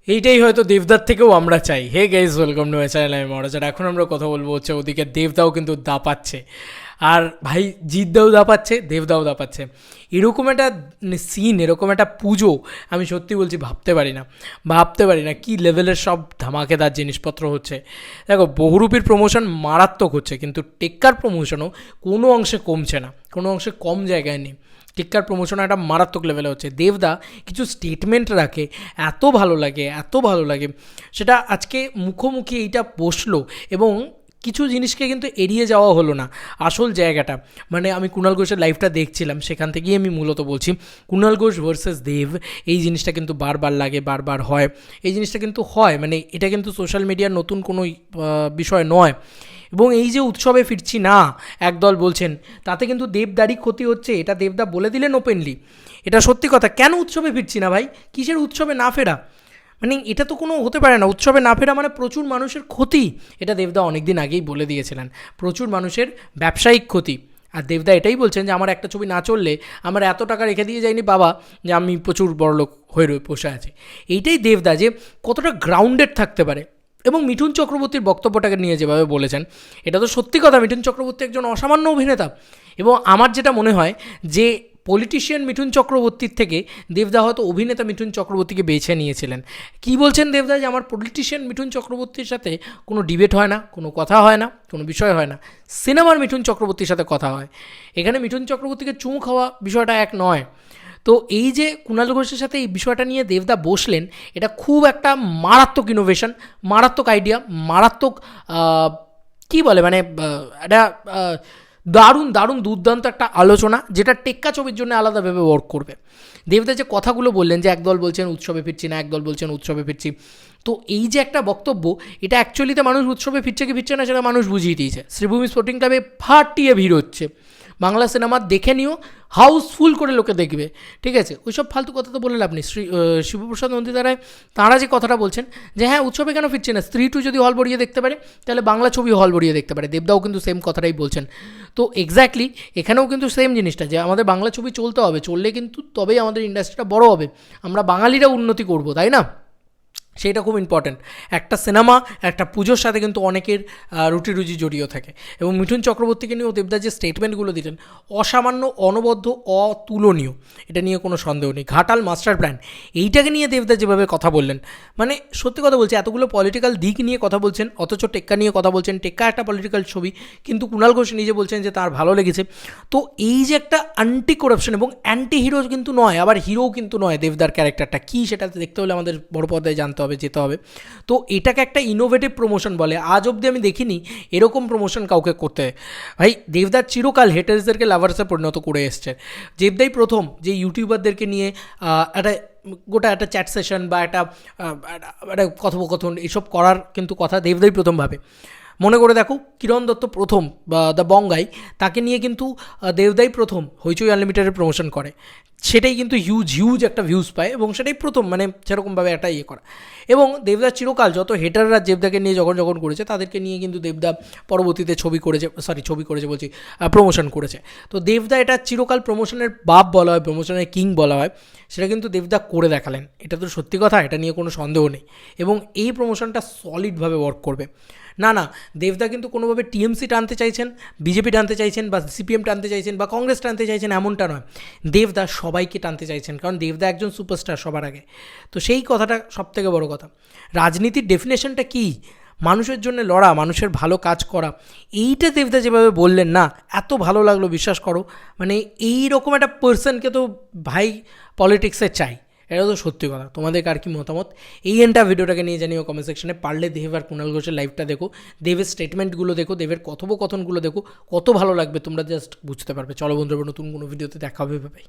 এইটাই হয়তো দেবদার থেকেও আমরা চাই। Hey guys, welcome to my channel, আমি মহারাজ। আর এখন আমরা কথা বলবো হচ্ছে ওদিকে দেবদাও কিন্তু দাপাচ্ছে, আর ভাই জিদ্দাও দাপাচ্ছে, দেবদাও দাপাচ্ছে। এরকম একটা সিন, এরকম একটা পুজো আমি সত্যি বলছি ভাবতে পারি না কী লেভেলের সব ধামাকেদার জিনিসপত্র হচ্ছে। দেখো, বহুরূপীর প্রমোশন মারাত্মক হচ্ছে, কিন্তু টেক্কার প্রমোশনও কোনো অংশে কমছে না, কোনো অংশে কম জায়গায় নেই। টিক্কার প্রমোশন একটা মারাত্মক লেভেলে হচ্ছে। দেবদা কিছু স্টেটমেন্ট রাখে, এত ভালো লাগে সেটা। আজকে মুখোমুখি এইটা বসলো এবং কিছু জিনিসকে কিন্তু এড়িয়ে যাওয়া হলো না। আসল জায়গাটা মানে আমি কুণাল ঘোষের লাইভটা দেখছিলাম, সেখান থেকেই আমি মূলত বলছি কুণাল ঘোষ ভার্সেস দেব, এই জিনিসটা কিন্তু বারবার লাগে, বারবার হয়। এই জিনিসটা কিন্তু হয়, মানে এটা কিন্তু সোশ্যাল মিডিয়ার নতুন কোনো বিষয় নয়। এবং এই যে উৎসবে ফিরছি না একদল বলছেন, তাতে কিন্তু দেবদারই ক্ষতি হচ্ছে, এটা দেবদা বলে দিলেন ওপেনলি। এটা সত্যি কথা। কেন উৎসবে ফিরছি না ভাই? কিসের উৎসবে না ফেরা? মানে এটা তো কোনো হতে পারে না। উৎসবে না ফেরা মানে প্রচুর মানুষের ক্ষতি। এটা দেবদা অনেক দিন আগেই বলে দিয়েছিলেন, প্রচুর মানুষের ব্যবসায়িক ক্ষতি। আর দেবদা এটাই বলছেন যে আমার একটা ছবি না চললে আমার এত টাকা রেখে দিয়ে যায়নি বাবা যে আমি প্রচুর বড়লোক হয়ে বসে আছি। এইটাই দেবদা যে কতটা গ্রাউন্ডেড থাকতে পারে। এবং মিঠুন চক্রবর্তীর বক্তব্যটাকে নিয়ে যেভাবে বলেছেন, এটা তো সত্যি কথা। মিঠুন চক্রবর্তী একজন অসামান্য অভিনেতা, এবং আমার যেটা মনে হয় যে পলিটিশিয়ান মিঠুন চক্রবর্তীর থেকে দেবদা হয়তো অভিনেতা মিঠুন চক্রবর্তীকে বেছে নিয়েছিলেন। কী বলছেন দেবদা? যে আমার পলিটিশিয়ান মিঠুন চক্রবর্তীর সাথে কোনো ডিবেট হয় না, কোনো কথা হয় না, কোনো বিষয় হয় না। সিনেমার মিঠুন চক্রবর্তীর সাথে কথা হয়। এখানে মিঠুন চক্রবর্তীকে চুমু খাওয়া বিষয়টা এক নয়। তো এই যে কুণাল ঘোষের সাথে এই বিষয়টা নিয়ে দেবদা বসলেন, এটা খুব একটা মারাত্মক ইনোভেশন, মারাত্মক আইডিয়া, মারাত্মক কী বলে মানে একটা দারুণ দারুণ দুর্দান্ত একটা আলোচনা, যেটা টেক্কা ছবির জন্য আলাদাভাবে ওয়ার্ক করবে। দেবদা যে কথাগুলো বললেন যে একদল বলছেন উৎসবে ফিরছি না, একদল বলছেন উৎসবে ফিরছি, তো এই যে একটা বক্তব্য, এটা অ্যাকচুয়ালিতে মানুষ উৎসবে ফিরছে কি ফিরছে না সেটা মানুষ বুঝিয়ে দিয়েছে। শ্রীভূমি স্পোর্টিং ক্লাবে ফাটিয়ে ভিড় হচ্ছে। বাংলা সিনেমা দেখে নিও, হাউসফুল করে লোকে দেখবে, ঠিক আছে? ওইসব ফালতু কথা তো বলে লাভ নেই। শিবপ্রসাদ নন্দীদারায় তাঁরা যে কথাটা বলছেন যে হ্যাঁ উৎসবে কেন ফিরছে না, স্ত্রী টু যদি হল ভরিয়ে দেখতে পারে তাহলে বাংলা ছবি হল ভরিয়ে দেখতে পারে। দেবদাও কিন্তু সেম কথাটাই বলছেন। তো এক্স্যাক্টলি এখানেও কিন্তু সেম জিনিসটা, যে আমাদের বাংলা ছবি চলতে হবে, চললে কিন্তু তবেই আমাদের ইন্ডাস্ট্রিটা বড় হবে, আমরা বাঙালিরা উন্নতি করব, তাই না? সেইটা খুব ইম্পর্ট্যান্ট। একটা সিনেমা, একটা পুজোর সাথে কিন্তু অনেকের রুটি রুজি জড়িয়ে থাকে। এবং মিঠুন চক্রবর্তীকে নিয়েও দেবদা যে স্টেটমেন্টগুলো দিলেন, অসামান্য, অনবদ্য, অতুলনীয়, এটা নিয়ে কোনো সন্দেহ নেই। ঘাটাল মাস্টার প্ল্যান, এইটাকে নিয়ে দেবদা যেভাবে কথা বললেন, মানে সত্যি কথা বলছি, এতগুলো পলিটিক্যাল দিক নিয়ে কথা বলছেন, অথচ টেক্কা নিয়ে কথা বলছেন। টেক্কা একটা পলিটিক্যাল ছবি, কিন্তু কুণাল ঘোষ নিজে বলছেন যে তার ভালো লেগেছে। তো এই যে একটা অ্যান্টি করাপশন এবং অ্যান্টি হিরো কিন্তু নয়, আবার হিরোও কিন্তু নয়, দেবদার ক্যারেক্টারটা কী সেটা দেখতে হলে আমাদের বড় পর্দায় জানতে হবে, যেতে হবে। তো এটাকে একটা ইনোভেটিভ প্রমোশন বলে। আজ অবধি আমি দেখিনি এরকম প্রমোশন কাউকে করতে। ভাই দেবদার চিরকাল হেটার্সদেরকে লাভার্সে পরিণত করে এসছে। দেবদাই প্রথম যে ইউটিউবারদেরকে নিয়ে একটা গোটা একটা চ্যাট সেশন বা একটা কথোপকথন এসব করার কিন্তু কথা দেবদাই প্রথম ভাবে। মনে করে দেখো, কিরণ দত্ত প্রথম, বা দ্য বঙ্গাই, তাকে নিয়ে কিন্তু দেবদাই প্রথম হইচই আনলিমিটেডের প্রমোশন করে। সেটাই কিন্তু হিউজ একটা ভিউজ পায়, এবং সেটাই প্রথম মানে সেরকমভাবে একটা ইয়ে করা। এবং দেবদার চিরকাল যত হেটাররা দেবদাকে নিয়ে যখন করেছে, তাদেরকে নিয়ে কিন্তু দেবদা পরবর্তীতে ছবি করেছে বলছি, প্রমোশন করেছে। তো দেবদা এটা চিরকাল প্রমোশনের বাপ বলা হয়, প্রমোশনের কিং বলা হয়, সেটা কিন্তু দেবদা করে দেখালেন। এটা তো সত্যি কথা, এটা নিয়ে কোনো সন্দেহ নেই। এবং এই প্রমোশনটা সলিডভাবে ওয়ার্ক করবে। না, দেবদা কিন্তু কোনোভাবে টিএমসি টানতে চাইছেন, বিজেপি টানতে চাইছেন, বা সিপিএম টানতে চাইছেন, বা কংগ্রেস টানতে চাইছেন, এমনটা নয়। দেবদা সবাইকে টানতে চাইছেন, কারণ দেবদা একজন সুপারস্টার সবার আগে। তো সেই কথাটা সবথেকে বড় কথা। রাজনীতির ডেফিনেশনটা কী? মানুষের জন্য লড়া, মানুষের ভালো কাজ করা। এইটা দেবদা যেভাবে বললেন না, এত ভালো লাগলো, বিশ্বাস করো। মানে এই রকম একটা পার্সনকে তো ভাই পলিটিক্সে চাই, এটা তো সত্যি কথা। তোমাদের আর কি মতামত এই ভিডিওটাকে নিয়ে জানিও কমেন্ট সেকশনে। পারলে দেব আর কুণাল ঘোষের লাইভটা দেখো, দেবের স্টেটমেন্টগুলো দেখো, দেবের কথোপকথনগুলো দেখো, কত ভালো লাগবে, তোমরা জাস্ট বুঝতে পারবে। চলো বন্ধুরা, নতুন কোনো ভিডিওতে দেখা হবে, ভাই।